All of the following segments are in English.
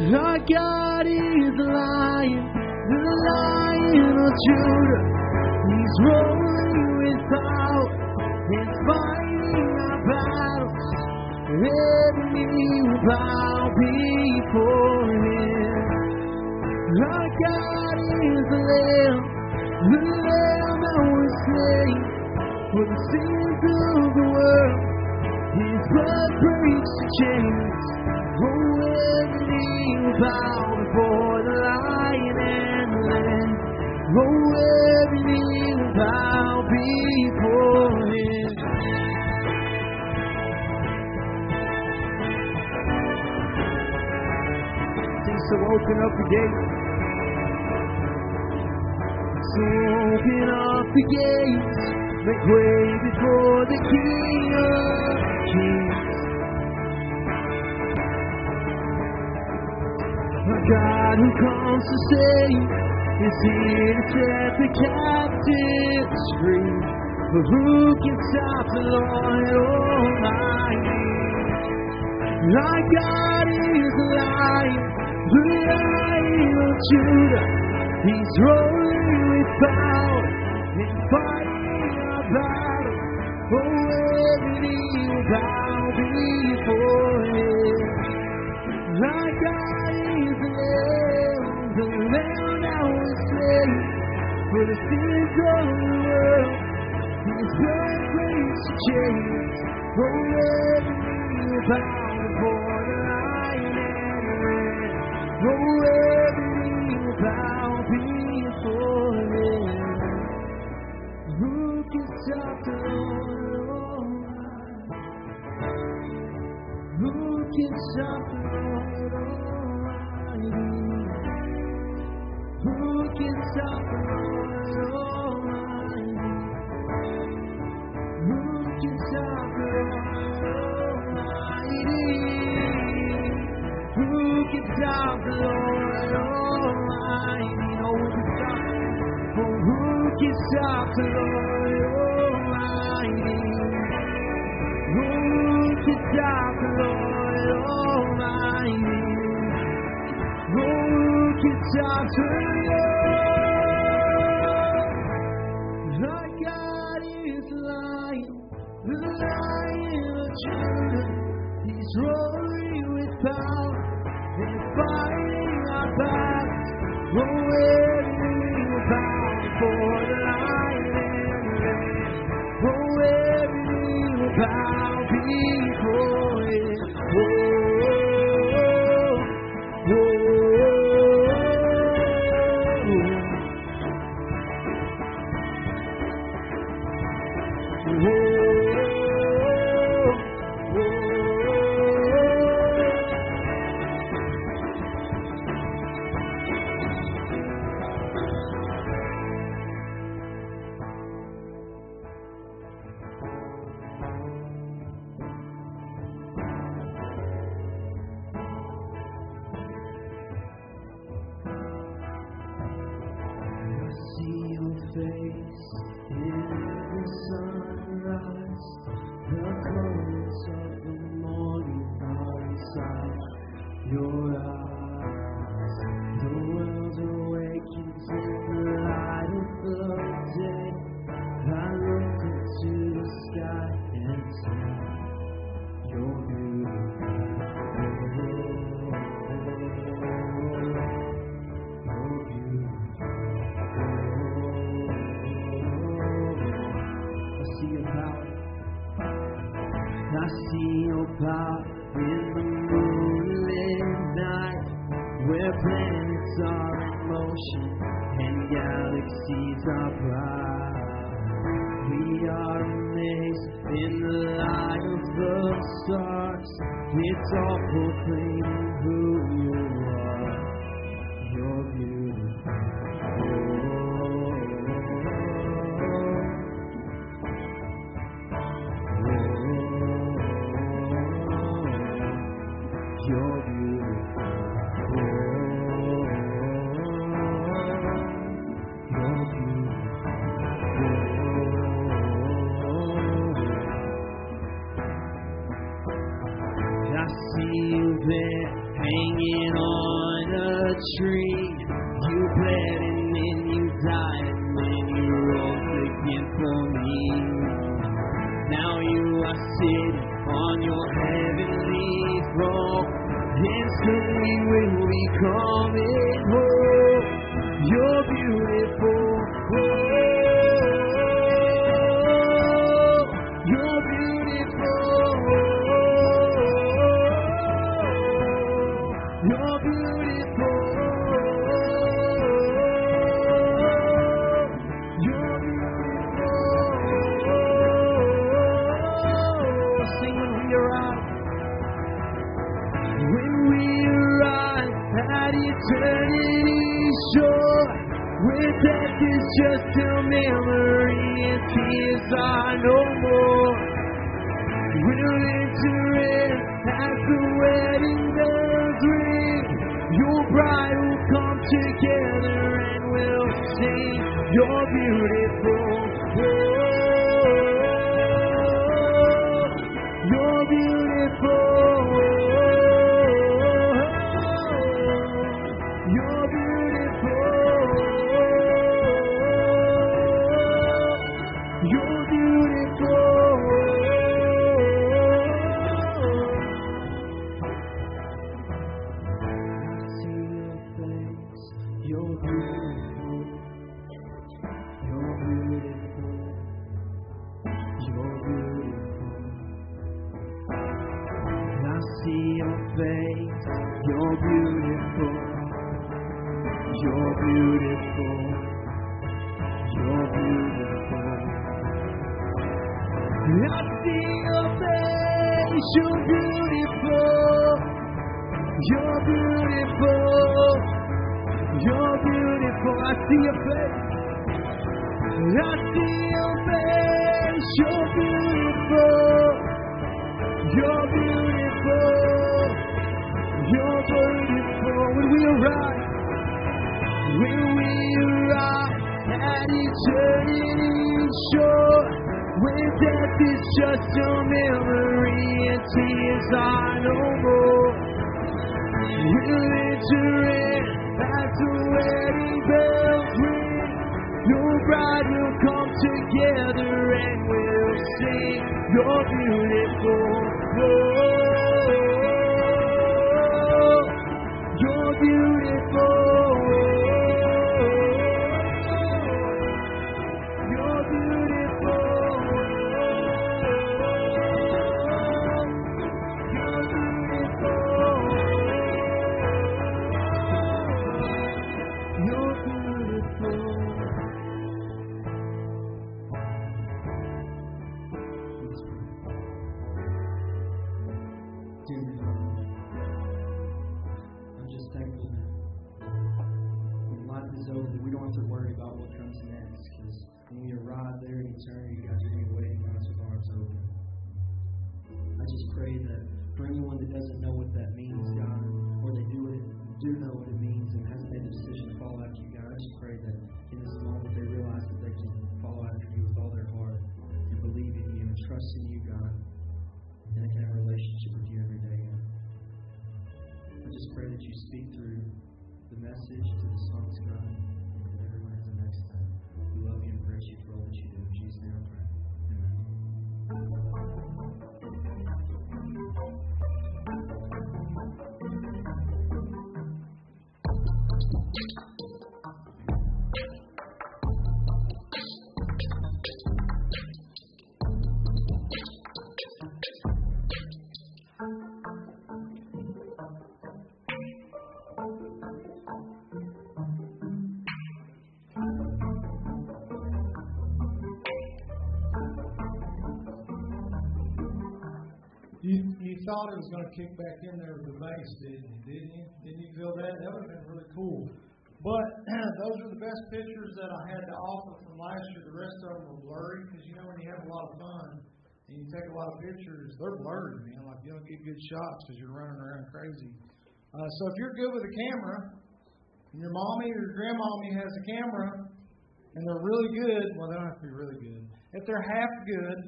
Our God is the Lion of Judah. He's rolling with power and fighting our battles. Every knee will bow before Him. Our God is the Lamb that was slain for the sins of the world. His blood breaks the chains. Oh, every knee will bow before the Lion and the Lamb. Oh, every knee will bow before Him. So open up the gates. So open up the gates. Make way before the King of Kings. Our God who comes to save is here to set the captives free. But who can stop the Lord Almighty? Our God is the Lion of Judah. He's rolling with power and fighting our battle. Oh, every knee will bow before Him. Our God is the Lamb that was slain for the sins of the world. His blood breaks the chains. Oh, every knee will bow before the Lion and the Lamb. Oh, every knee will bow before Him. Who can stop the Lord Almighty? Who can stop the Lord Almighty? Who can stop the Lord Almighty? Who can stop the Lord Almighty? Who can stop the Lord Almighty? No one can stop. Oh, who can stop the Lord Almighty? Who can stop the Lord Almighty? Who can stop the Lord? Our God is the Lion of Judah. He's rolling with power and fighting our battles. Oh, every knee will bow before the Lion and the Lamb. Oh, every knee will bow before Him. Oh, oh, oh, oh, oh. I see your power in the moonlit night, where planets are in motion and galaxies are bright. We are amazed in the light of the stars. It's all proclaiming who you are. You're beautiful. You're beautiful. You're beautiful. I see you there, hanging a tree. You bled and then you died and then you rose again for me. Now you are sitting on your heavenly throne, and soon we will be coming home. You're beautiful. Oh, you're beautiful. You're beautiful. You're beautiful. Sing when we arrive. When we arrive at eternity's shore, where death is just a memory and tears are no more, we'll enter in as the wedding bells ring. Your bride will come together and we'll sing. You're beautiful. Oh, you're beautiful. You're beautiful. You're beautiful. See your face. You're beautiful. You're beautiful. You're beautiful. I see your face. You're beautiful. You're beautiful. You're beautiful. I see your face. You're beautiful. You're beautiful. You're beautiful. I see your face. I see your face. You're beautiful. You're beautiful. You're beautiful. When we arrive at eternity's shore, where death is just a memory and tears are no more, we'll enter in as the wedding bells ring. Your bride will come together and we'll sing. You're beautiful. Oh, you're beautiful. You're beautiful. You're beautiful. You're beautiful. Dear God, I'm just thankful that when life is over, that we don't have to worry about what comes next, because when we arrive there in eternity, God, you're going to be waiting on us with arms open. I just pray that for anyone that doesn't know what that means, God, or they do know what it means and hasn't made the decision to follow after you, God, I just pray that in this moment they realize that they can follow after you with all their heart and believe in you and trust in you, God, and they can have a relationship with you every day, God. I just pray that you speak through the message to the songs, God, and that everyone has the next time. We love you and praise you for all that you do. In Jesus' name I pray. You thought it was going to kick back in there with the bass, didn't you? Didn't you feel that? That would have been really cool. But those are the best pictures that I had to offer from last year. The rest of them were blurry because, you know, when you have a lot of fun and you take a lot of pictures, they're blurry, man. Like, you don't get good shots because you're running around crazy. So if you're good with a camera and your mommy or your grandmommy has a camera and they're really good, well, they don't have to be really good. If they're half good,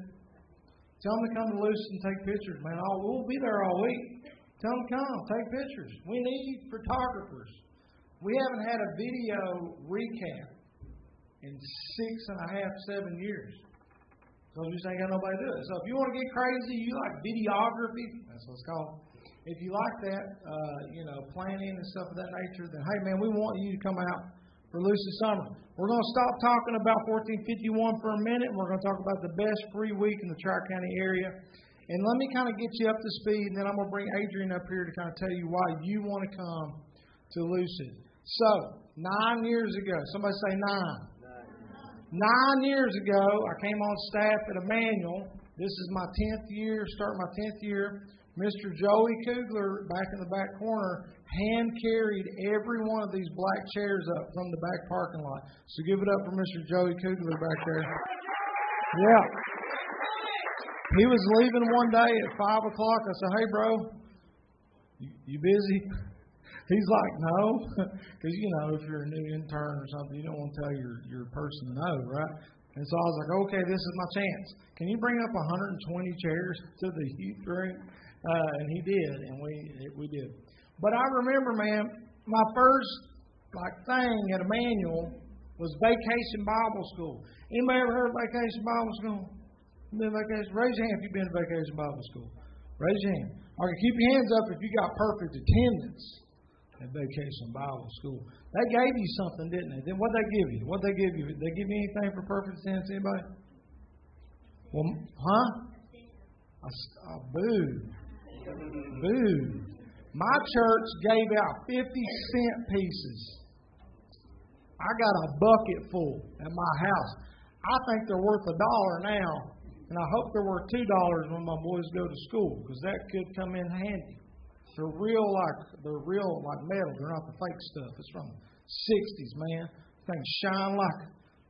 tell them to come to Luce and take pictures, man. We'll be there all week. Tell them to come, take pictures. We need photographers. We haven't had a video recap in 6.5, 7 years. Because we just ain't got nobody to do it. So if you want to get crazy, you like videography, that's what it's called. If you like that, planning and stuff of that nature, then hey man, we want you to come out for Lucy Summer. We're going to stop talking about 1451 for a minute, and we're going to talk about the best free week in the Tri-County area. And let me kind of get you up to speed, and then I'm going to bring Adrian up here to kind of tell you why you want to come to Lucid. So, 9 years ago, somebody say 9. 9 years ago, I came on staff at Emmanuel. This is my 10th year, starting my 10th year. Mr. Joey Kugler, back in the back corner, hand-carried every one of these black chairs up from the back parking lot. So give it up for Mr. Joey Kugler back there. Yeah. He was leaving one day at 5 o'clock. I said, hey, bro, you busy? He's like, no. Because, if you're a new intern or something, you don't want to tell your person no, right? And so I was like, okay, this is my chance. Can you bring up 120 chairs to the youth room? And he did, and we did. But I remember, man, my first thing at Emmanuel was Vacation Bible School. Anybody ever heard of Vacation Bible School? Been vacation? Raise your hand if you've been to Vacation Bible School. Raise your hand. Okay, keep your hands up if you got perfect attendance at Vacation Bible School. They gave you something, didn't they? Then what'd they give you? What'd they give you? Did they give you anything for perfect attendance? Anybody? Well, huh? Boo. Boo. My church gave out 50-cent pieces. I got a bucket full at my house. I think they're worth $1 now, and I hope they're worth $2 when my boys go to school, because that could come in handy. They're real like metal. They're not the fake stuff. It's from the 60s, man. Things shine like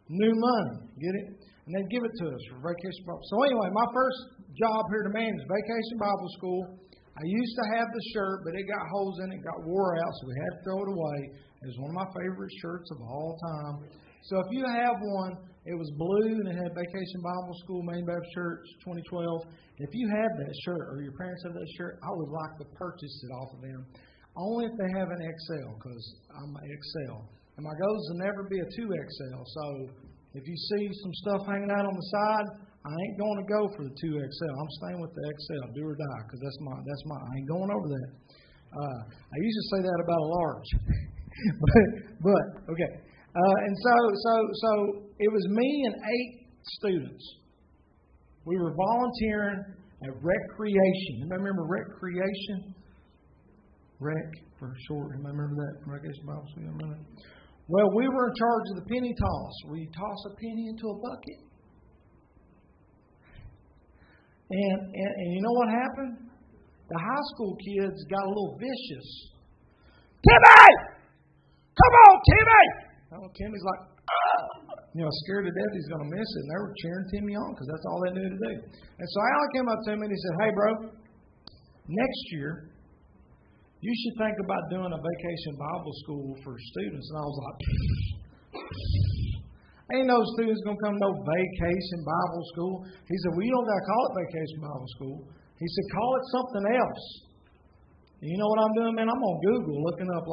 new money. Get it? And they give it to us for Vacation Bible. So anyway, my first job here to manage Vacation Bible School. I used to have the shirt, but it got holes in it, got wore out, so we had to throw it away. It was one of my favorite shirts of all time. So if you have one, it was blue and it had Vacation Bible School, Main Baptist Church, 2012. If you have that shirt or your parents have that shirt, I would like to purchase it off of them. Only if they have an XL, because I'm an XL. And my goal is to never be a 2XL. So if you see some stuff hanging out on the side, I ain't going to go for the 2XL. I'm staying with the XL, do or die, because that's my. I ain't going over that. I used to say that about a large, but okay. And so it was me and 8 students. We were volunteering at Recreation. Anybody remember Recreation? Rec for short. Anybody remember that? Recreation Bible School. Remember that? Well, we were in charge of the penny toss. We toss a penny into a bucket. And you know what happened? The high school kids got a little vicious. Timmy! Come on, Timmy! Oh, Timmy's like, scared to death he's going to miss it. And they were cheering Timmy on because that's all they knew to do. And so Alec came up to me and he said, hey, bro, next year, you should think about doing a Vacation Bible School for students. And I was like, ain't no students going to come to no Vacation Bible School. He said, well, you don't got to call it Vacation Bible School. He said, call it something else. And you know what I'm doing, man? I'm on Google looking up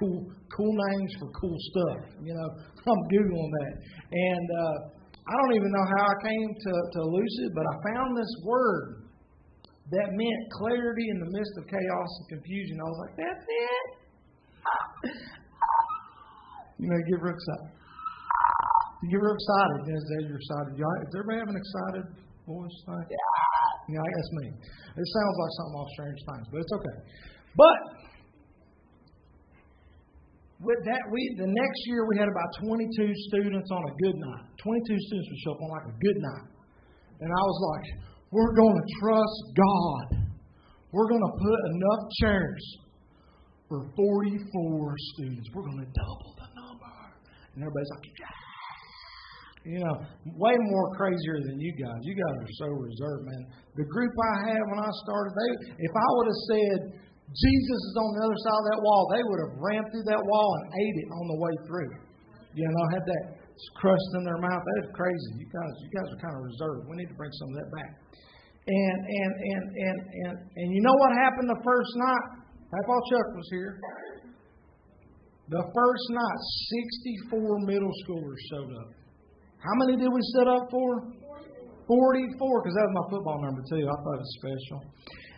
cool names for cool stuff. I'm Googling that. And I don't even know how I came to Lucid, but I found this word that meant clarity in the midst of chaos and confusion. I was like, that's it. Get real excited. You get real excited. You're excited. Is everybody having an excited voice? Yeah, that's me. It sounds like something off Strange Times, but it's okay. But with that, the next year we had about 22 students on a good night. 22 students would show up on like a good night. And I was like, we're going to trust God. We're going to put enough chairs for 44 students. We're going to double the number. And everybody's like, way more crazier than you guys. You guys are so reserved, man. The group I had when I started, if I would have said, Jesus is on the other side of that wall, they would have ran through that wall and ate it on the way through. Had that crust in their mouth. That is crazy. You guys are kind of reserved. We need to bring some of that back. And you know what happened the first night? Papa Chuck was here. The first night, 64 middle schoolers showed up. How many did we set up for? 44, because that was my football number too. I thought it was special.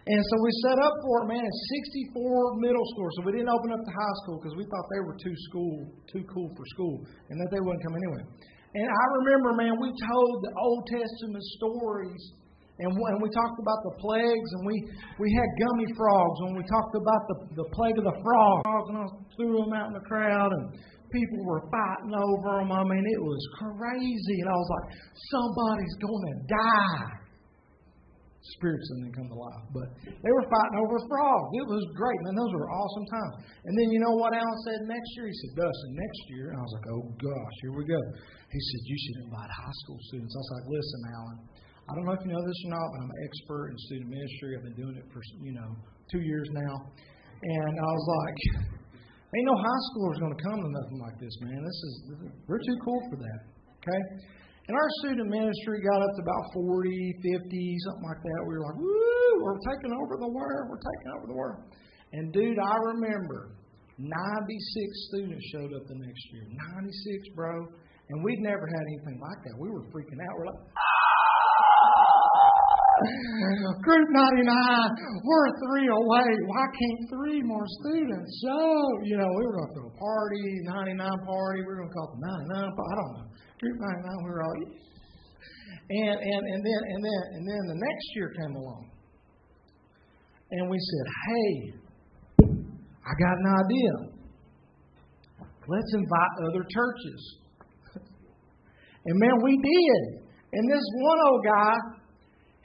And so we set up for it, man, 64 middle schoolers. So we didn't open up the high school because we thought they were too cool for school and that they wouldn't come anyway. And I remember, man, we told the Old Testament stories. And we talked about the plagues, and we had gummy frogs, and we talked about the plague of the frogs, and I threw them out in the crowd, and people were fighting over them. I mean, it was crazy, and I was like, somebody's going to die. Spirits didn't come to life, but they were fighting over frogs. It was great, man. Those were awesome times. And then you know what Alan said next year? He said, Dustin, next year. And I was like, oh, gosh, here we go. He said, you should invite high school students. I was like, listen, Alan, I don't know if you know this or not, but I'm an expert in student ministry. I've been doing it for, 2 years now. And I was like, ain't no high schoolers going to come to nothing like this, man. We're too cool for that, okay? And our student ministry got up to about 40, 50, something like that. We were like, woo, we're taking over the world. We're taking over the world. And, dude, I remember 96 students showed up the next year. 96, bro. And we'd never had anything like that. We were freaking out. We're like, Group99, we're 3 away. Why can't 3 more students show? We were going to throw a party, 99 party. We were going to call it the 99 party. I don't know. Group99, we were all. And then the next year came along, and we said, hey, I got an idea. Let's invite other churches. And man, we did. And this one old guy,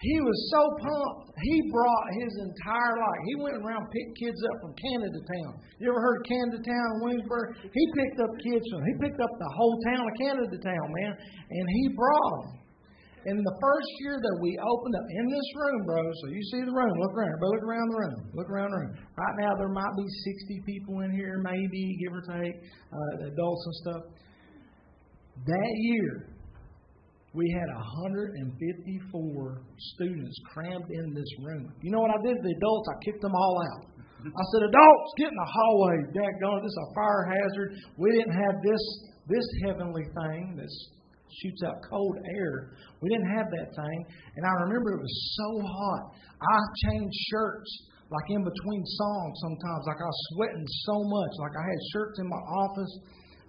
he was so pumped. He brought his entire life. He went around and picked kids up from Canada Town. You ever heard of Canada Town in Williamsburg? He picked up kids from. He picked up the whole town of Canada Town, man, and he brought them. And the first year that we opened up in this room, bro. So you see the room. Look around. Everybody look around the room. Look around the room. Right now there might be 60 people in here, maybe give or take, adults and stuff. That year, we had 154 students crammed in this room. You know what I did to the adults? I kicked them all out. I said, adults, get in the hallway. Daggone, this is a fire hazard. We didn't have this heavenly thing that shoots out cold air. We didn't have that thing. And I remember it was so hot. I changed shirts like in between songs sometimes. Like I was sweating so much. Like I had shirts in my office.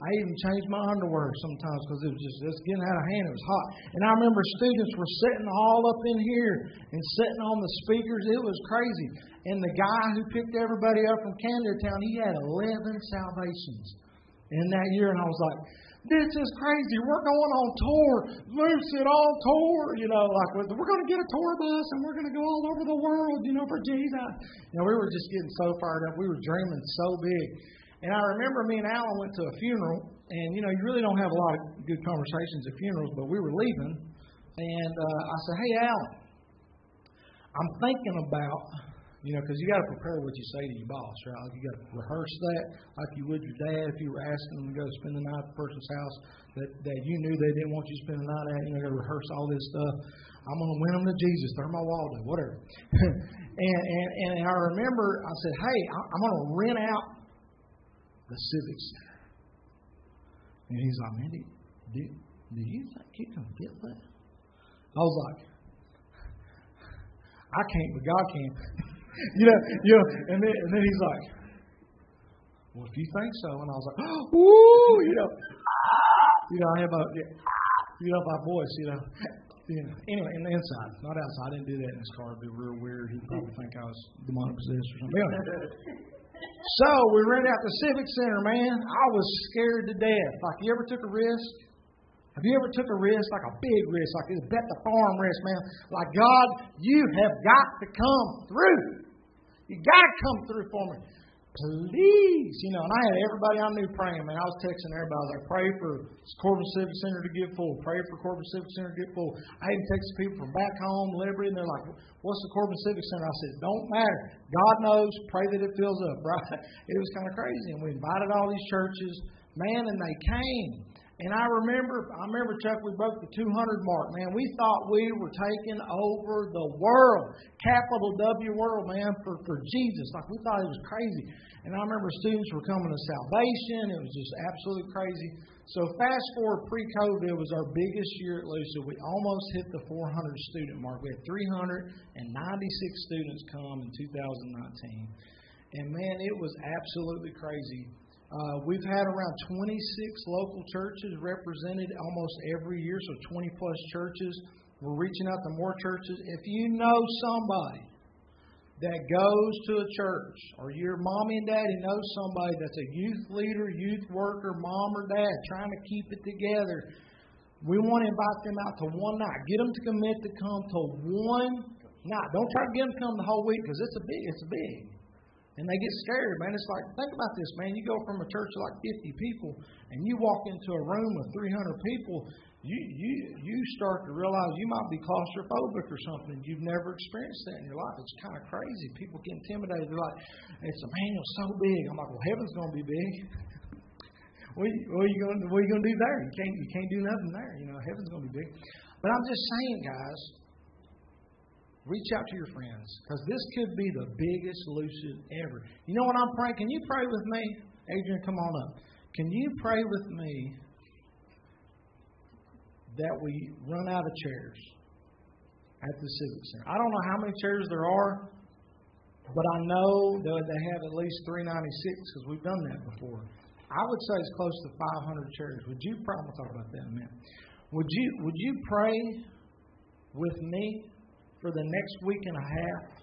I even changed my underwear sometimes because it was just getting out of hand. It was hot. And I remember students were sitting all up in here and sitting on the speakers. It was crazy. And the guy who picked everybody up from Canada Town, he had 11 salvations in that year. And I was like, this is crazy. We're going on tour. Lucid on tour. Like we're going to get a tour bus and we're going to go all over the world, for Jesus. We were just getting so fired up. We were dreaming so big. And I remember me and Alan went to a funeral, and, you really don't have a lot of good conversations at funerals, but we were leaving, and I said, hey, Alan, I'm thinking about, because you got to prepare what you say to your boss, right? Like you got to rehearse that like you would your dad if you were asking them to go spend the night at the person's house that you knew they didn't want you to spend the night at. You got to rehearse all this stuff. I'm going to win them to Jesus, throw my wallet, whatever. and I remember I said, hey, I'm going to rent out the Civic Center. And he's like, man, do you think you can get that? I was like, I can't, but God can. And then he's like, well, if you think so. And I was like, woo, I have my voice, Anyway, in the inside, not outside. I didn't do that in his car. It'd be real weird. He'd probably think I was demonic possessed or something. Anyway. So we rented out the Civic Center, man. I was scared to death. Like, you ever took a risk? Have you ever took a risk, like a big risk, like this bet the farm risk, man? Like, God, you have got to come through. You got to come through for me. Please. And I had everybody I knew praying, man. I was texting everybody. I was like, pray for Corbin Civic Center to get full. Pray for Corbin Civic Center to get full. I even texted people from back home, Liberty, and they're like, what's the Corbin Civic Center? I said, don't matter. God knows. Pray that it fills up, right? It was kind of crazy. And we invited all these churches, man, and they came. And I remember, Chuck, we broke the 200 mark, man. We thought we were taking over the world, capital W world, man, for Jesus. Like, we thought it was crazy. And I remember students were coming to salvation. It was just absolutely crazy. So fast forward pre-COVID, it was our biggest year at Lucid. We almost hit the 400 student mark. We had 396 students come in 2019. And, man, it was absolutely crazy. We've had around 26 local churches represented almost every year, so 20-plus churches. We're reaching out to more churches. If you know somebody that goes to a church, or your mommy and daddy knows somebody that's a youth leader, youth worker, mom or dad, trying to keep it together, we want to invite them out to one night. Get them to commit to come to one night. Don't try to get them to come the whole week, because it's big. And they get scared, man. It's like, think about this, man. You go from a church of like 50 people, and you walk into a room of 300 people, you start to realize you might be claustrophobic or something. You've never experienced that in your life. It's kind of crazy. People get intimidated. They're like, it's Emmanuel's so big. I'm like, well, heaven's going to be big. What are you going to do there? You can't do nothing there. You know, heaven's going to be big. But I'm just saying, guys, reach out to your friends, because this could be the biggest Lucid ever. You know what I'm praying? Can you pray with me? Adrian, come on up. Can you pray with me that we run out of chairs at the Civic Center? I don't know how many chairs there are, but I know that they have at least 396, because we've done that before. I would say it's close to 500 chairs. Would you pray? I'm going to talk about that in a minute. Would you pray with me for the next week and a half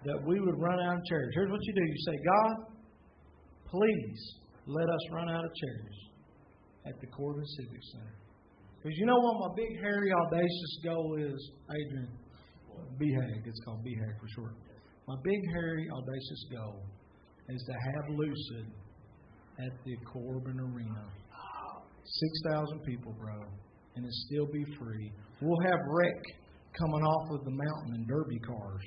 that we would run out of chairs? Here's what you do. You say, God, please let us run out of chairs at the Corbin Civic Center. Because you know what my big, hairy, audacious goal is, Adrian? BHAG. It's called BHAG for short. My big, hairy, audacious goal is to have Lucid at the Corbin Arena. 6,000 people, bro. And it still be free. We'll have Rick coming off of the mountain in derby cars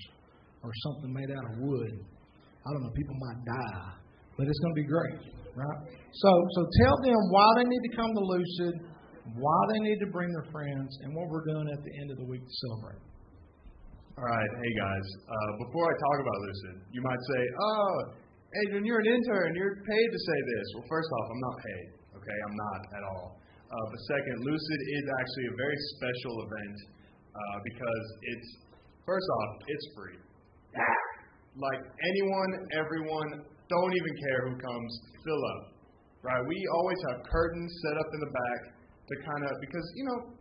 or something made out of wood. I don't know, people might die, but it's going to be great, right? So tell them why they need to come to Lucid, why they need to bring their friends, and what we're doing at the end of the week to celebrate. All right, hey guys, before I talk about Lucid, you might say, oh, Adrian, you're an intern, you're paid to say this. Well, first off, I'm not paid, okay? I'm not at all. But second, Lucid is actually a very special event. Because it's, first off, it's free. Like anyone, everyone, don't even care who comes, fill up. Right? We always have curtains set up in the back to kind of, because, you know,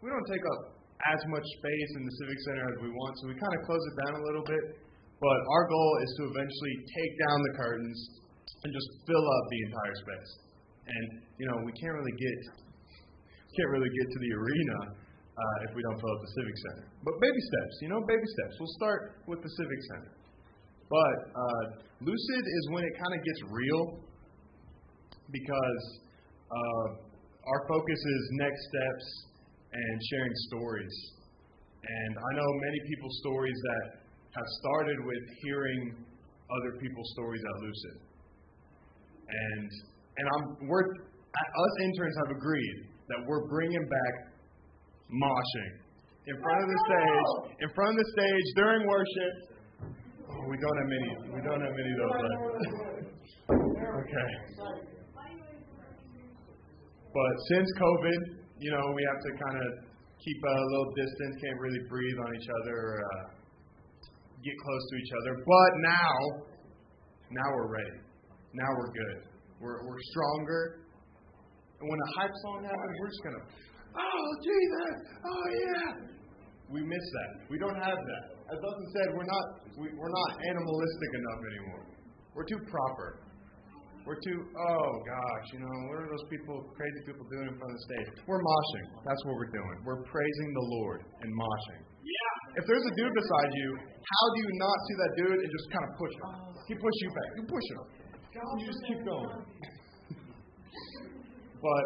we don't take up as much space in the Civic Center as we want, so we kind of close it down a little bit. But our goal is to eventually take down the curtains and just fill up the entire space. And, you know, we can't really get to the arena if we don't fill up the Civic Center. But baby steps, baby steps. We'll start with the Civic Center. But Lucid is when it kind of gets real, because our focus is next steps and sharing stories. And I know many people's stories that have started with hearing other people's stories at Lucid. And us interns have agreed that we're bringing back moshing in front of the stage during worship. Oh, we don't have many of those left. Okay. But since COVID, we have to kind of keep a little distance, can't really breathe on each other, or get close to each other. But now we're ready. Now we're good. We're stronger. And when a hype song happens, we're just gonna, oh Jesus, oh yeah. We miss that. We don't have that. As Dustin said, we're not animalistic enough anymore. We're too proper. We're too, oh gosh, what are those crazy people doing in front of the stage? We're moshing. That's what we're doing. We're praising the Lord and moshing. Yeah. If there's a dude beside you, how do you not see that dude and just kind of push him? He push you back. You push him. You just keep going. But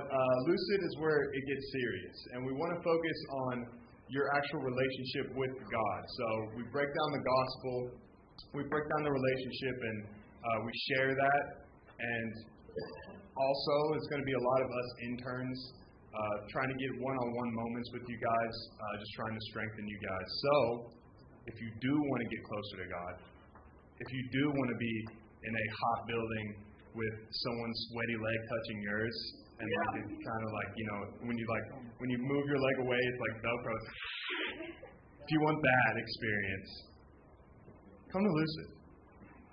Lucid is where it gets serious, and we want to focus on your actual relationship with God. So we break down the gospel, we break down the relationship, and we share that. And Also, it's going to be a lot of us interns trying to get one-on-one moments with you guys, just trying to strengthen you guys. So, if you do want to get closer to God, if you do want to be in a hot building with someone's sweaty leg touching yours, and it's kind of like, when you move your leg away, it's like Velcro. If you want that experience, come to Lucid.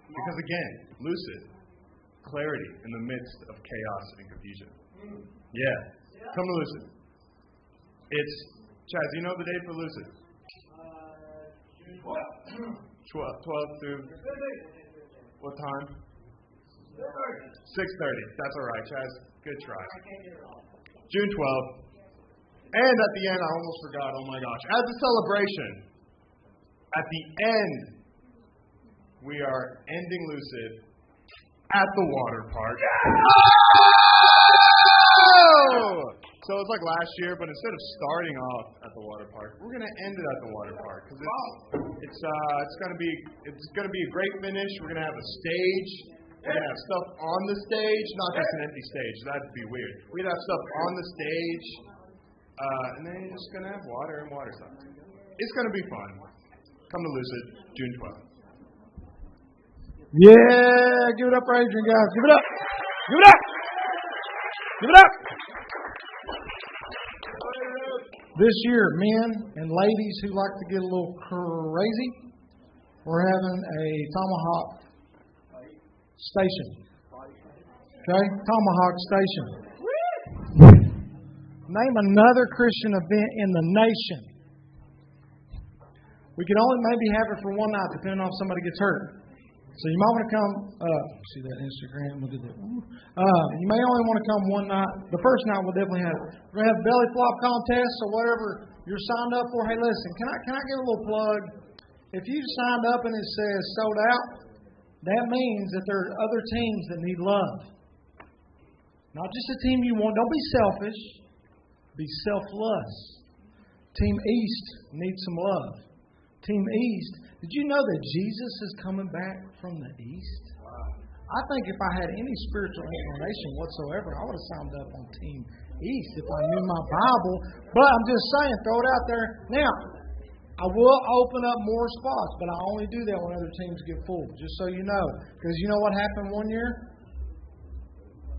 Because again, Lucid, clarity in the midst of chaos and confusion. Yeah, come to Lucid. It's, Chaz, you know the date for Lucid? June 12th. 12 through, what time? 6:30. That's all right, Chaz. Good try. June 12th. And at the end, I almost forgot, oh my gosh. As a celebration, at the end, we are ending Lucid at the water park. Oh! So it's like last year, but instead of starting off at the water park, we're going to end it at the water park because it's going to be a great finish. We're going to have a stage. We're going to have stuff on the stage, not just an empty stage. That'd be weird. We're going to have stuff on the stage, and then you're just going to have water and water stuff. It's going to be fun. Come to Lucid, June 12th. Yeah, give it up for Adrian, guys. Give it up. Give it up. Give it up. This year, men and ladies who like to get a little crazy, we're having a Tomahawk station. Okay? Tomahawk station. Name another Christian event in the nation. We can only maybe have it for one night, depending on if somebody gets hurt. So you might want to come, see that Instagram, look at that. You may only want to come one night. The first night we'll definitely have it. We're going to have belly flop contests or whatever you're signed up for. Hey, listen, can I give a little plug? If you signed up and it says sold out, that means that there are other teams that need love. Not just a team you want. Don't be selfish. Be selfless. Team East needs some love. Team East. Did you know that Jesus is coming back from the East? Wow. I think if I had any spiritual inclination whatsoever, I would have signed up on Team East if I knew my Bible. But I'm just saying, throw it out there. Now, I will open up more spots, but I only do that when other teams get full, just so you know. Because you know what happened one year?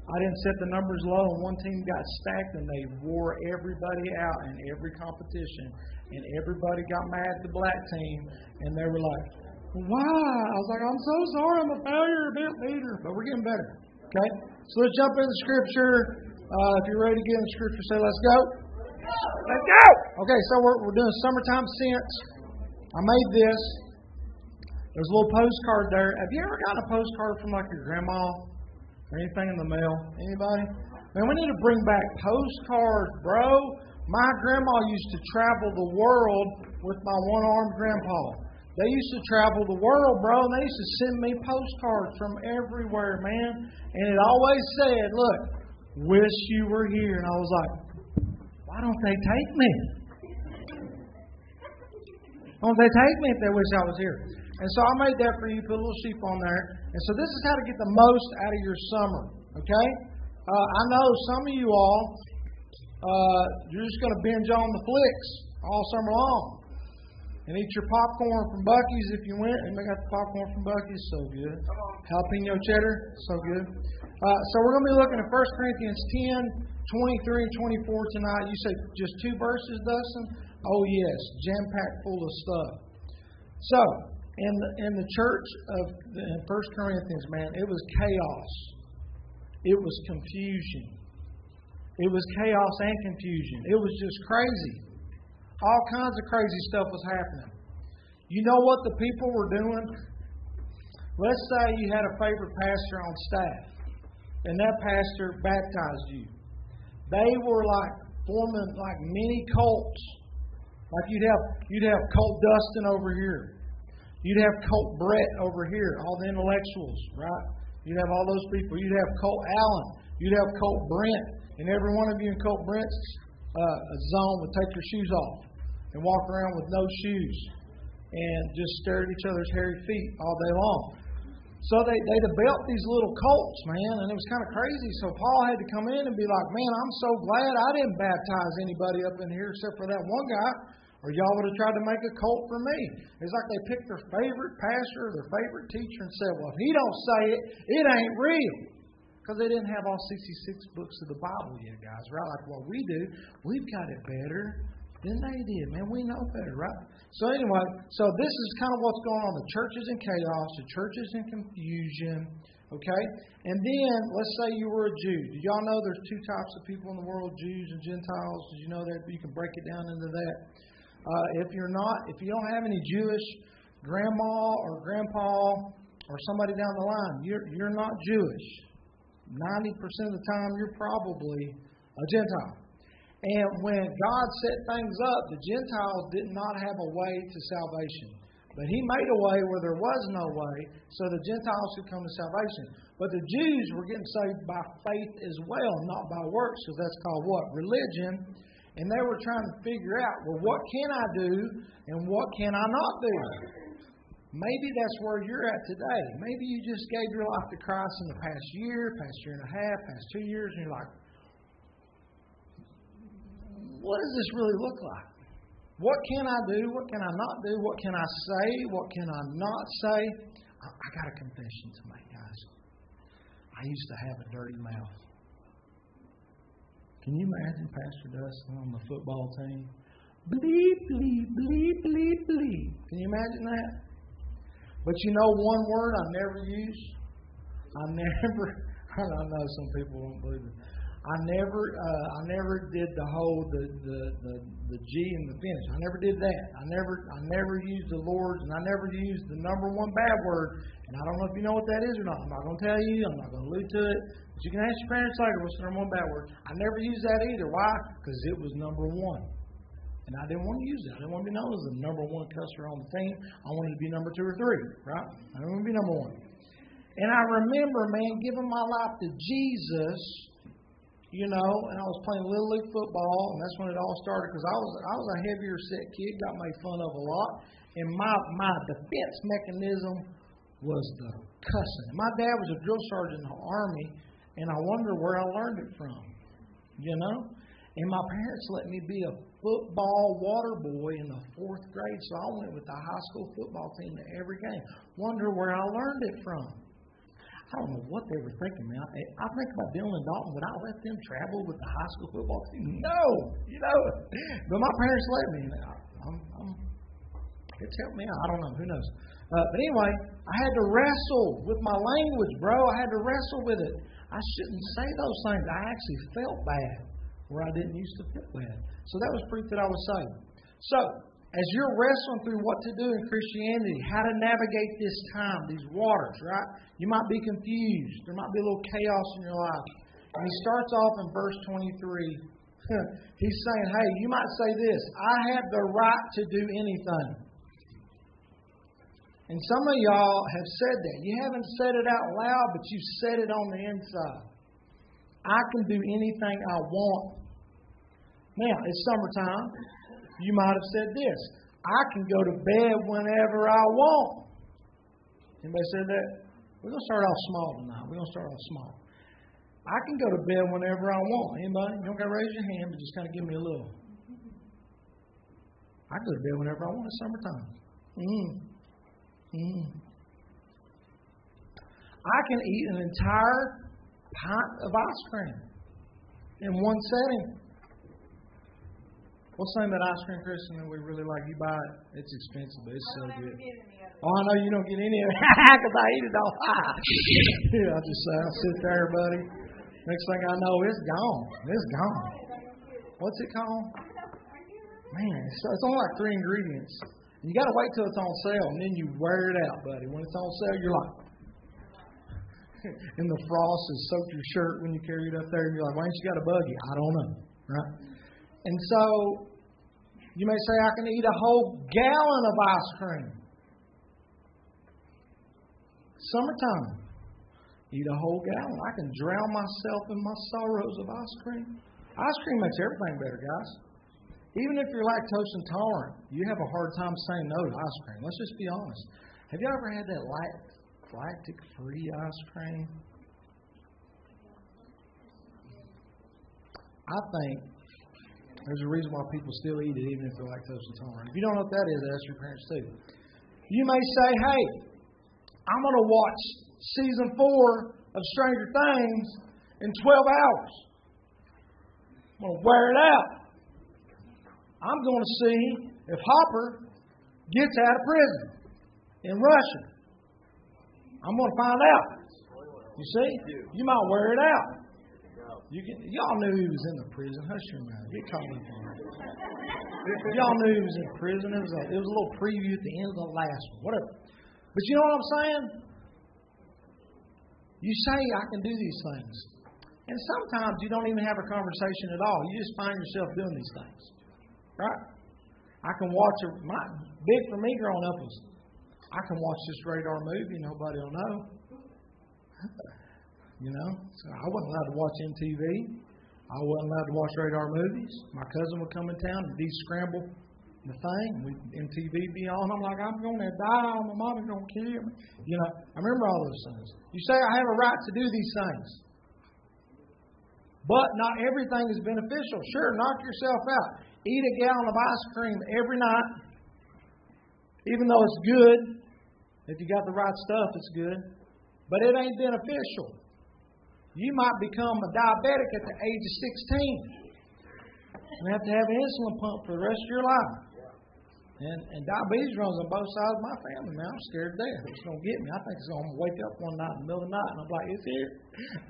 I didn't set the numbers low, and one team got stacked, and they wore everybody out in every competition. And everybody got mad at the black team, and they were like, why? I was like, I'm so sorry, I'm a failure, a bit leader. But we're getting better. Okay? So let's jump into Scripture. If you're ready to get in Scripture, say, let's go. Let's go! Okay, so we're doing summertime scents. I made this. There's a little postcard there. Have you ever gotten a postcard from like your grandma or anything in the mail? Anybody? Man, we need to bring back postcards, bro. My grandma used to travel the world with my one-armed grandpa. They used to travel the world, bro, and they used to send me postcards from everywhere, man. And it always said, look, wish you were here. And I was like, why don't they take me? Why don't they take me if they wish I was here? And so I made that for you, put a little sheep on there. And so this is how to get the most out of your summer, okay? I know some of you all, you're just going to binge on the flicks all summer long. And eat your popcorn from Buc-ee's if you went. And they got the popcorn from Buc-ee's, so good. Jalapeno cheddar, so good. So we're going to be looking at 1 Corinthians 10, 23 and 24 tonight. You say just 2 verses, Dustin? Oh, yes, jam-packed full of stuff. So, in the church of 1 Corinthians, man, it was chaos. It was confusion. It was chaos and confusion. It was just crazy. All kinds of crazy stuff was happening. You know what the people were doing? Let's say you had a favorite pastor on staff, and that pastor baptized you. They were like forming like mini cults. Like you'd have cult Dustin over here. You'd have cult Brett over here, all the intellectuals, right? You'd have all those people. You'd have cult Allen. You'd have cult Brent. And every one of you in cult Brent's zone would take your shoes off and walk around with no shoes and just stare at each other's hairy feet all day long. So they built these little cults, man, and it was kind of crazy. So Paul had to come in and be like, man, I'm so glad I didn't baptize anybody up in here except for that one guy, or y'all would have tried to make a cult for me. It's like they picked their favorite pastor or their favorite teacher and said, well, if he don't say it, it ain't real. Because they didn't have all 66 books of the Bible yet, guys, right? Like what we do. We've got it better than they did, man. We know better, right? So anyway, so this is kind of what's going on. The church is in chaos. The church is in confusion. Okay? And then, let's say you were a Jew. Do y'all know there's two types of people in the world, Jews and Gentiles? Did you know that? You can break it down into that. If you don't have any Jewish grandma or grandpa or somebody down the line, you're not Jewish. 90% of the time, you're probably a Gentile. And when God set things up, the Gentiles did not have a way to salvation. But He made a way where there was no way, so the Gentiles could come to salvation. But the Jews were getting saved by faith as well, not by works, because that's called what? Religion. And they were trying to figure out, well, what can I do and what can I not do? Maybe that's where you're at today. Maybe you just gave your life to Christ in the past year and a half, past 2 years, and you're like, what does this really look like? What can I do? What can I not do? What can I say? What can I not say? I got a confession to make, guys. I used to have a dirty mouth. Can you imagine Pastor Dustin on the football team? Bleep, bleep, bleep, bleep, bleep. Can you imagine that? But you know one word I never use? I know some people won't believe it. I never did the whole the G and the finish. I never did that. I never used the Lord's, and I never used the number one bad word. And I don't know if you know what that is or not. I'm not going to tell you. I'm not going to allude to it. But you can ask your parents later what's the number one bad word. I never used that either. Why? Because it was number one. And I didn't want to use it. I didn't want to be known as the number one cusser on the team. I wanted to be number 2 or 3, right? I didn't want to be number 1. And I remember, man, giving my life to Jesus, you know, and I was playing Little League football, and that's when it all started, because I was a heavier set kid, got made fun of a lot, and my defense mechanism was the cussing. My dad was a drill sergeant in the Army, and I wonder where I learned it from, you know? And my parents let me be a football water boy in the 4th grade, so I went with the high school football team to every game. Wonder where I learned it from. I don't know what they were thinking, man. I think about Dylan and Dalton. Would I let them travel with the high school football team? No, you know. But my parents let me. It's helped me out. I don't know. Who knows? But anyway, I had to wrestle with my language, bro. I had to wrestle with it. I shouldn't say those things. I actually felt bad where I didn't used to feel bad. So that was proof that I was saved. So, as you're wrestling through what to do in Christianity, how to navigate this time, these waters, right? You might be confused. There might be a little chaos in your life. And he starts off in verse 23. He's saying, hey, you might say this, I have the right to do anything. And some of y'all have said that. You haven't said it out loud, but you've said it on the inside. I can do anything I want. Now, it's summertime. You might have said this. I can go to bed whenever I want. Anybody said that? We're going to start off small tonight. We're going to start off small. I can go to bed whenever I want. Anybody? You don't got to raise your hand, but just kind of give me a little. I can go to bed whenever I want. It's summertime. I can eat an entire pint of ice cream in one setting. What's the name of that ice cream, Kristen, that we really like? You buy it. It's expensive, but it's so good. Oh, I know you don't get any of it because I eat it all. Yeah, I'll sit there, buddy. Next thing I know, it's gone. It's gone. What's it called? Man, it's only like 3 ingredients. And you got to wait till it's on sale, and then you wear it out, buddy. When it's on sale, you're like, and the frost has soaked your shirt when you carry it up there, and you're like, why ain't you got a buggy? I don't know, right? And so, you may say, I can eat a whole gallon of ice cream. Summertime. Eat a whole gallon. I can drown myself in my sorrows of ice cream. Ice cream makes everything better, guys. Even if you're lactose intolerant, you have a hard time saying no to ice cream. Let's just be honest. Have you ever had that lactic-free ice cream. I think there's a reason why people still eat it even if they're lactose intolerant. If you don't know what that is, ask your parents too. You may say, hey, I'm going to watch season 4 of Stranger Things in 12 hours. I'm going to wear it out. I'm going to see if Hopper gets out of prison in Russia. I'm going to find out. You see? You might wear it out. Y'all knew he was in the prison. Hush your mouth. Get caught up on it. Y'all knew he was in prison. It was a little preview at the end of the last one. Whatever. But you know what I'm saying? You say, I can do these things. And sometimes you don't even have a conversation at all. You just find yourself doing these things. Right? I can watch big for me growing up was, I can watch this radar movie. Nobody will know. You know, so I wasn't allowed to watch MTV. I wasn't allowed to watch radar movies. My cousin would come in town and de-scramble the thing. MTV be on. I'm like, I'm going to die. My mama's going to kill me. You know, I remember all those things. You say I have a right to do these things. But not everything is beneficial. Sure, knock yourself out. Eat a gallon of ice cream every night. Even though it's good. If you got the right stuff, it's good. But it ain't beneficial. You might become a diabetic at the age of 16. You have to have an insulin pump for the rest of your life. And diabetes runs on both sides of my family, man. I'm scared to death. It's going to get me. I think it's going to wake up one night in the middle of the night and I'm like, it's here.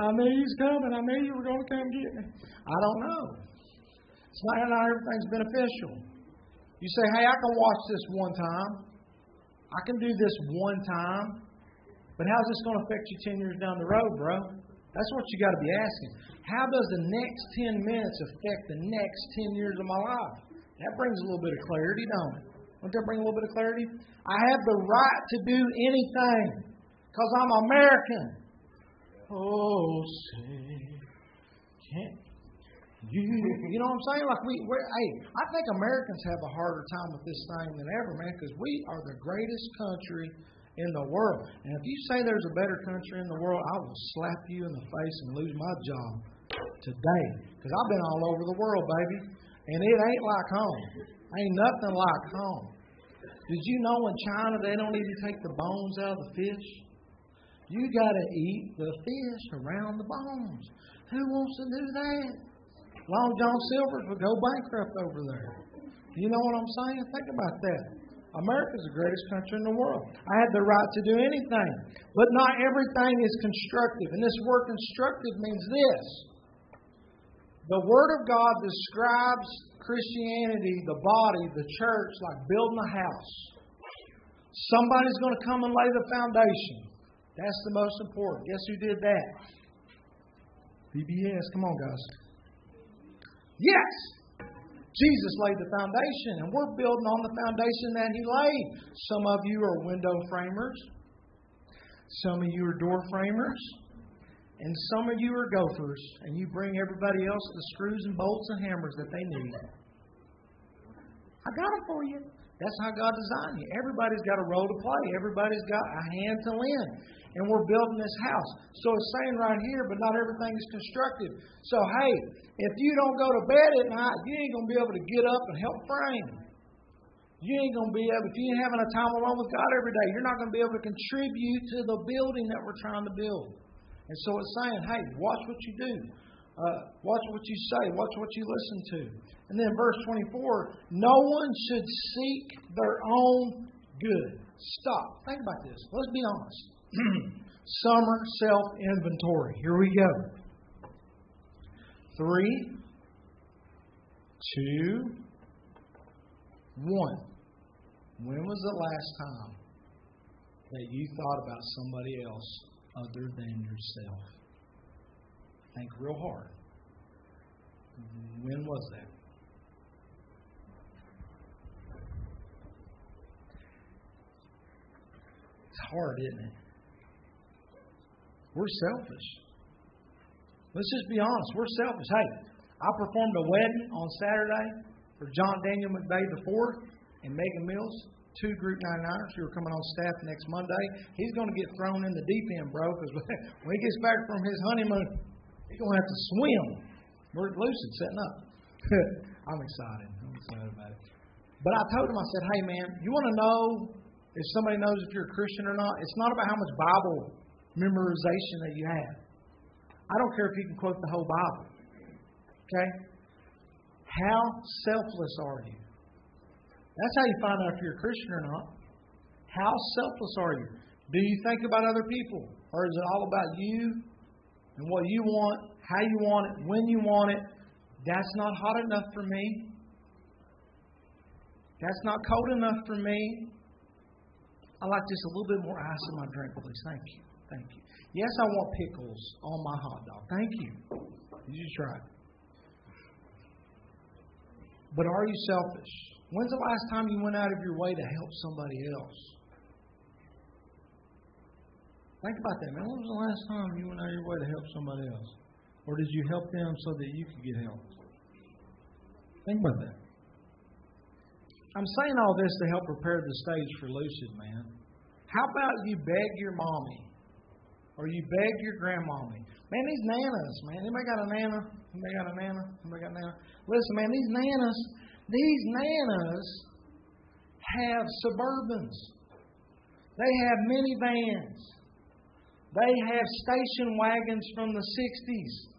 I knew you was coming. I knew you were going to come get me. I don't know. It's not everything's beneficial. You say, hey, I can watch this one time. I can do this one time. But how's this going to affect you 10 years down the road, bro? That's what you got to be asking. How does the next 10 minutes affect the next 10 years of my life? That brings a little bit of clarity, don't it? Won't that bring a little bit of clarity? I have the right to do anything because I'm American. Oh, say, can't you know what I'm saying? Like hey, I think Americans have a harder time with this thing than ever, man, because we are the greatest country in the world. And if you say there's a better country in the world, I will slap you in the face and lose my job today. Because I've been all over the world, baby. And it ain't like home. Ain't nothing like home. Did you know in China they don't even take the bones out of the fish? You got to eat the fish around the bones. Who wants to do that? Long John Silver's would go bankrupt over there. You know what I'm saying? Think about that. America's the greatest country in the world. I have the right to do anything. But not everything is constructive. And this word constructive means this. The Word of God describes Christianity, the body, the church, like building a house. Somebody's going to come and lay the foundation. That's the most important. Guess who did that? VBS. Come on, guys. Yes! Jesus laid the foundation, and we're building on the foundation that He laid. Some of you are window framers. Some of you are door framers. And some of you are gophers, and you bring everybody else the screws and bolts and hammers that they need. I got them for you. That's how God designed you. Everybody's got a role to play. Everybody's got a hand to lend. And we're building this house. So it's saying right here, but not everything is constructive. So, hey, if you don't go to bed at night, you ain't going to be able to get up and help frame. You ain't going to be able, if you ain't having a time alone with God every day, you're not going to be able to contribute to the building that we're trying to build. And so it's saying, hey, watch what you do. Watch what you say. Watch what you listen to. And then verse 24, no one should seek their own good. Stop. Think about this. Let's be honest. Summer self-inventory. Here we go. 3, 2, 1. When was the last time that you thought about somebody else other than yourself? Think real hard. When was that? It's hard, isn't it? We're selfish. Let's just be honest. We're selfish. Hey, I performed a wedding on Saturday for John Daniel McVeigh IV and Megan Mills. 2 Group 99ers who are coming on staff next Monday. He's going to get thrown in the deep end, bro, because when he gets back from his honeymoon, he's going to have to swim. We're lucid setting up. I'm excited about it. But I told him, I said, hey, man, you want to know if somebody knows if you're a Christian or not? It's not about how much Bible memorization that you have. I don't care if you can quote the whole Bible. Okay? How selfless are you? That's how you find out if you're a Christian or not. How selfless are you? Do you think about other people? Or is it all about you and what you want, how you want it, when you want it? That's not hot enough for me. That's not cold enough for me. I like just a little bit more ice in my drink, please. Thank you. Thank you. Yes, I want pickles on my hot dog. Thank you. You try it. But are you selfish? When's the last time you went out of your way to help somebody else? Think about that, man. When was the last time you went out of your way to help somebody else? Or did you help them so that you could get help? Think about that. I'm saying all this to help prepare the stage for Lucid, man. How about you beg your mommy? Or you beg your grandmommy? Man, these nanas, man. Anybody got a nana? Anybody got a nana? Anybody got a nana? Listen, man, these nanas have Suburbans. They have minivans. They have station wagons from the 60s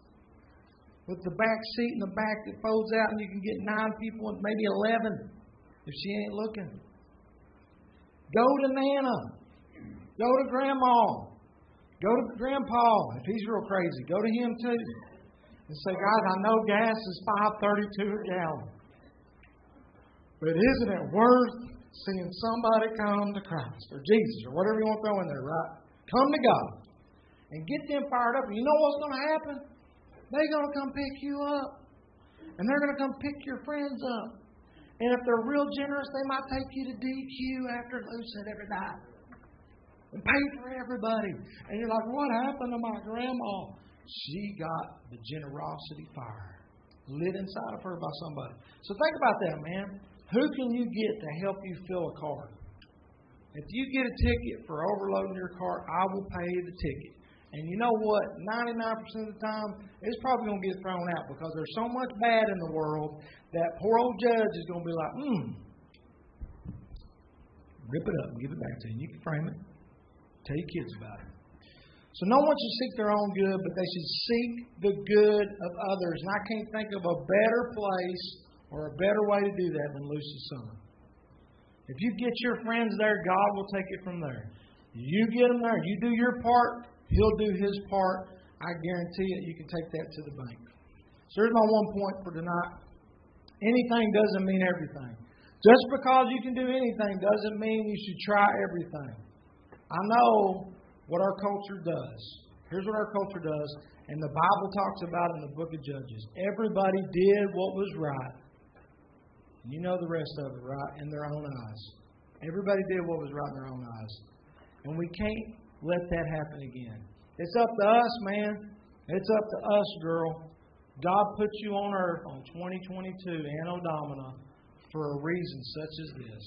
with the back seat in the back that folds out and you can get 9 people and maybe 11 if she ain't looking. Go to Nana. Go to Grandma. Go to Grandpa if he's real crazy. Go to him too. And say, guys, I know gas is $5.32 a gallon. But isn't it worth seeing somebody come to Christ or Jesus or whatever you want to throw in there, right? Come to God and get them fired up. And you know what's going to happen? They're going to come pick you up. And they're going to come pick your friends up. And if they're real generous, they might take you to DQ after Lucid every night. And pay for everybody. And you're like, what happened to my grandma? She got the generosity fire lit inside of her by somebody. So think about that, man. Who can you get to help you fill a cart? If you get a ticket for overloading your cart, I will pay the ticket. And you know what? 99% of the time, it's probably going to get thrown out because there's so much bad in the world that poor old judge is going to be like, rip it up and give it back to you. You can frame it. Tell your kids about it. So no one should seek their own good, but they should seek the good of others. And I can't think of a better place or a better way to do that than Lucid Summer. If you get your friends there, God will take it from there. You get them there. You do your part, He'll do His part. I guarantee it, you can take that to the bank. So here's my one point for tonight. Anything doesn't mean everything. Just because you can do anything doesn't mean you should try everything. I know what our culture does. Here's what our culture does, and the Bible talks about in the book of Judges. Everybody did what was right. You know the rest of it, right? In their own eyes. Everybody did what was right in their own eyes. And we can't let that happen again. It's up to us, man. It's up to us, girl. God put you on earth on 2022, Anno Domini, for a reason such as this.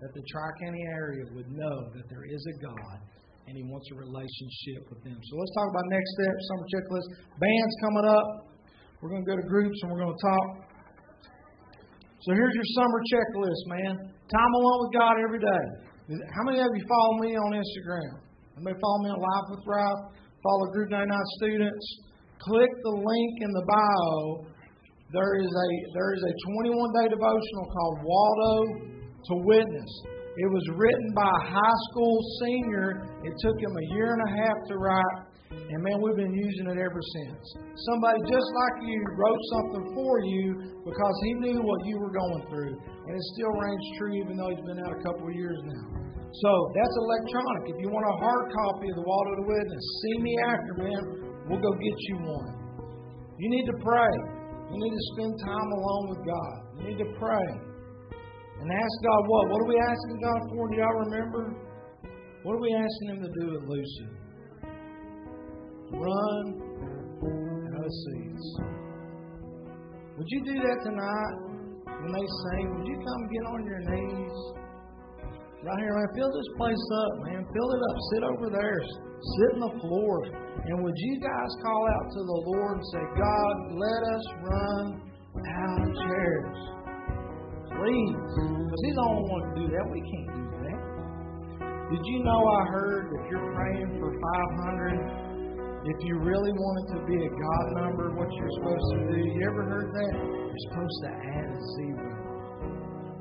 That the Tri-County area would know that there is a God and He wants a relationship with them. So let's talk about next steps, summer checklist. Band's coming up. We're going to go to groups and we're going to talk. So here's your summer checklist, man. Time alone with God every day. How many of you follow me on Instagram? Anybody follow me on Live with Ralph? Follow Group99 students? Click the link in the bio. There is a 21-day devotional called Waldo to Witness. It was written by a high school senior. It took him a year and a half to write. And man, we've been using it ever since. Somebody just like you wrote something for you because he knew what you were going through. And it still reigns true even though he's been out a couple of years now. So that's electronic. If you want a hard copy of the Waldo to Witness, see me after, man. We'll go get you one. You need to pray. You need to spend time alone with God. You need to pray. And ask God what? What are we asking God for? Do y'all remember? What are we asking Him to do at Lucid? Run out of seats. Would you do that tonight when they sing? Would you come get on your knees? Right here, man. Fill this place up, man. Fill it up. Sit over there. Sit on the floor. And would you guys call out to the Lord and say, God, let us run out of chairs. Please. Because He's the only one to do that. We can't do that. Did you know I heard if you're praying for 500, if you really want it to be a God number, what you're supposed to do? You ever heard that? You're supposed to add a zero.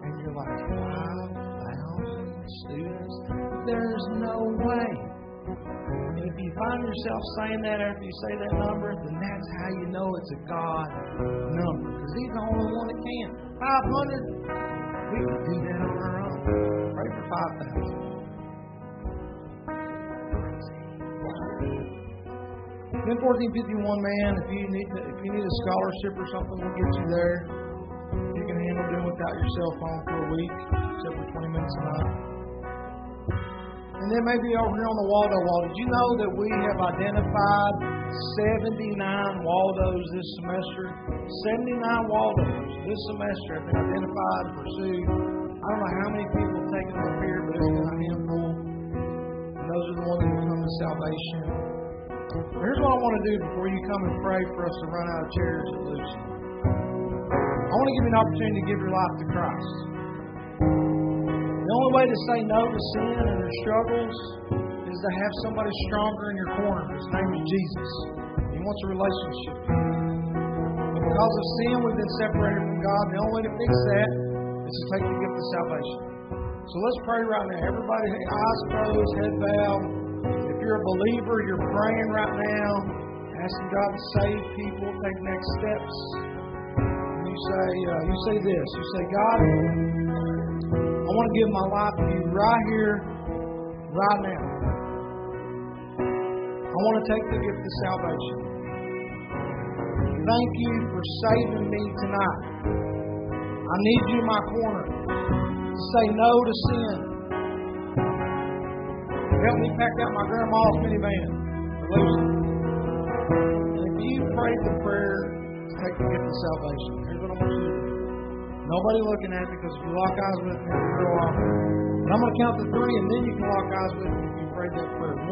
And you're like, 5,000 students? There's no way. And if you find yourself saying that after you say that number, then that's how you know it's a God number. Because He's the only one that can. 500, we can do that on our own. Pray for 5,000. Then 1451, man, if you need a scholarship or something, we'll get you there. You can handle doing without your cell phone for a week, except for 20 minutes a night. And then maybe over here on the Waldo wall, did you know that we have identified 79 Waldos this semester? 79 Waldos this semester have been identified and pursued. I don't know how many people have taken them up here, but it's been a handful. And those are the ones that come to salvation. Here's what I want to do before you come and pray for us to run out of chairs at Lucy. I want to give you an opportunity to give your life to Christ. The only way to say no to sin and your struggles is to have somebody stronger in your corner. His name is Jesus. He wants a relationship. But because of sin, we've been separated from God. The only way to fix that is to take the gift of salvation. So let's pray right now. Everybody, eyes closed, head bowed. If you're a believer, you're praying right now, asking God to save people, take next steps. And you say this. You say, God, I want to give my life to you right here, right now. I want to take the gift of salvation. Thank you for saving me tonight. I need you in my corner to say no to sin. Help me pack out my grandma's minivan. And if you prayed the prayer to take the gift of salvation, here's what I want you to do. Nobody looking at me, because if you lock eyes with me, it'll go off. And I'm going to count to 3, and then you can lock eyes with me if you prayed that prayer. 1,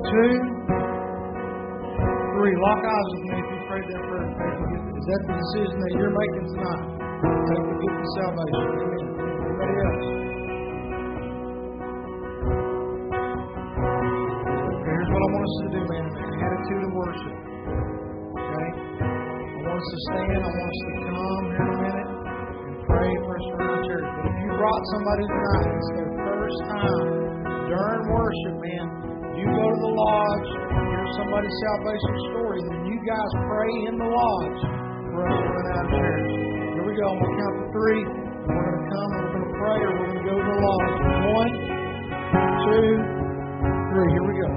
2, 3. Lock eyes with me if you prayed that prayer. Is that the decision that you're making tonight? Take the gift of salvation. Amen. Anybody else? Here's what I want us to do, man. An attitude of worship. Okay? I want us to stand. I want us to come here in a minute and pray for us from the church. But if you brought somebody tonight, it's their first time during worship, man, you go to the lodge, hear somebody's salvation story, and then you guys pray in the lodge for us to run out of church. Here we go. I'm going to count to 3. And we're going to come and we're going to pray, or we're going to go to the lodge. 1, 2, 3. Here we go.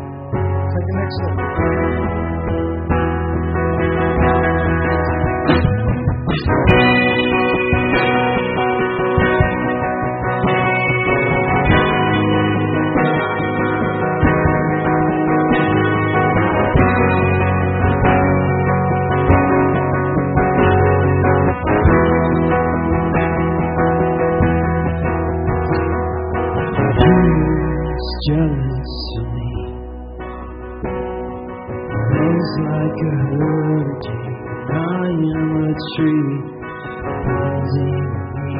Take the next step. Jealous of me, rose like a hurricane. I am a tree, praising me.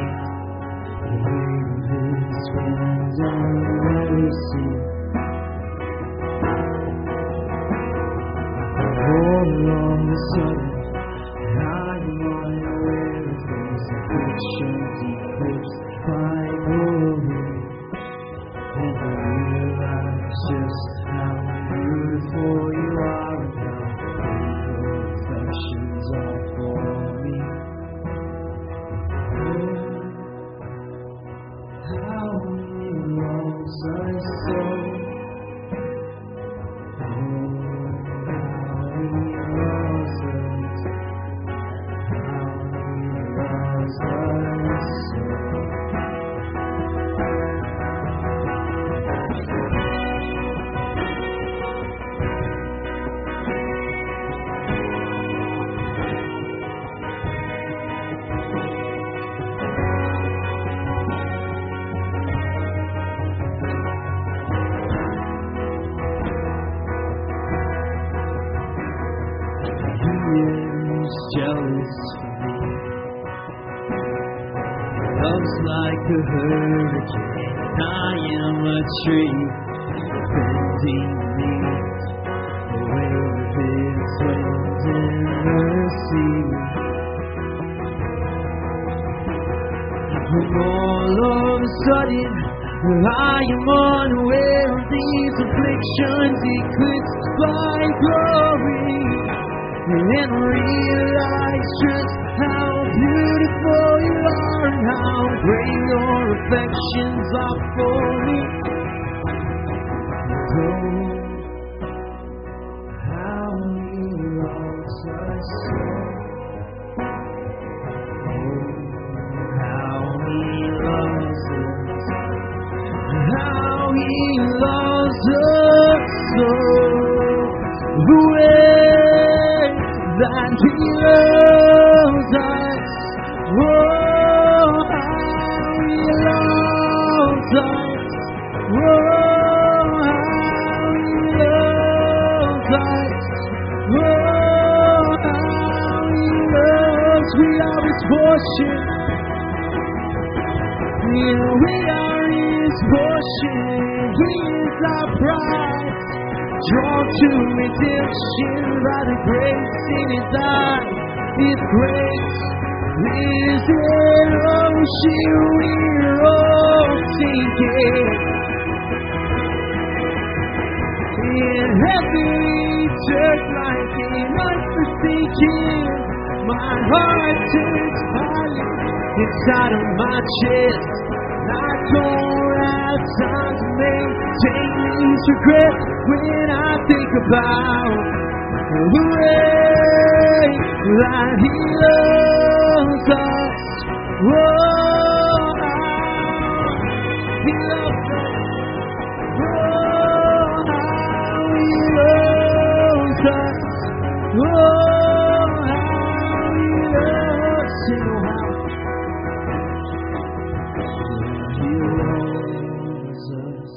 The weight of His wind and mercy. All of a sudden, I am unaware of His afflictions, eclipse my glory. And I realize just how beautiful you are and how your affections are for me. How He loves us so. Oh, how He loves us. How He loves us is jealous for me. Love's like a hurricane. I am a tree bending beneath the wave of its winds in the sea. And all of a sudden, I am unaware of these afflictions eclipsed by glory, and realize just how beautiful you are and how great your affections are for me. Oh, how he loves us so. Oh, how he loves us. How he loves us so. The way that he loves us. Oh, how he loves us. Oh, how he loves us. Oh, how he loves. We are his portion. Yeah, we are his portion. He is our prize. Drawn to redemption by the grace in his eyes. His grace is an ocean we're all sinking. In heaven, just like an unforsaken, my heart turns violent inside of my chest. I don't have time to maintain these regrets when I think about the way that he loves us. Oh, how he loves us. Oh, how he loves us. Oh, how he loves us. Oh, how he loves us.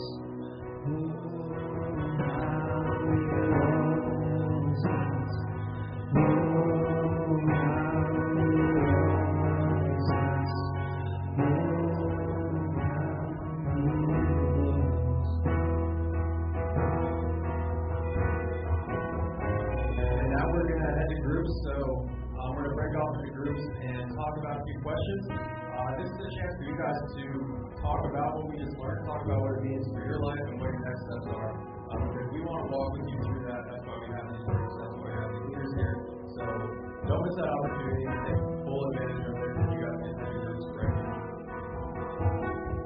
This is a chance for you guys to talk about what we just learned, talk about what it means for your life and what your next steps are. Because we want to walk with you through that. That's why we have these groups. That's why we have these leaders here. So don't miss that opportunity.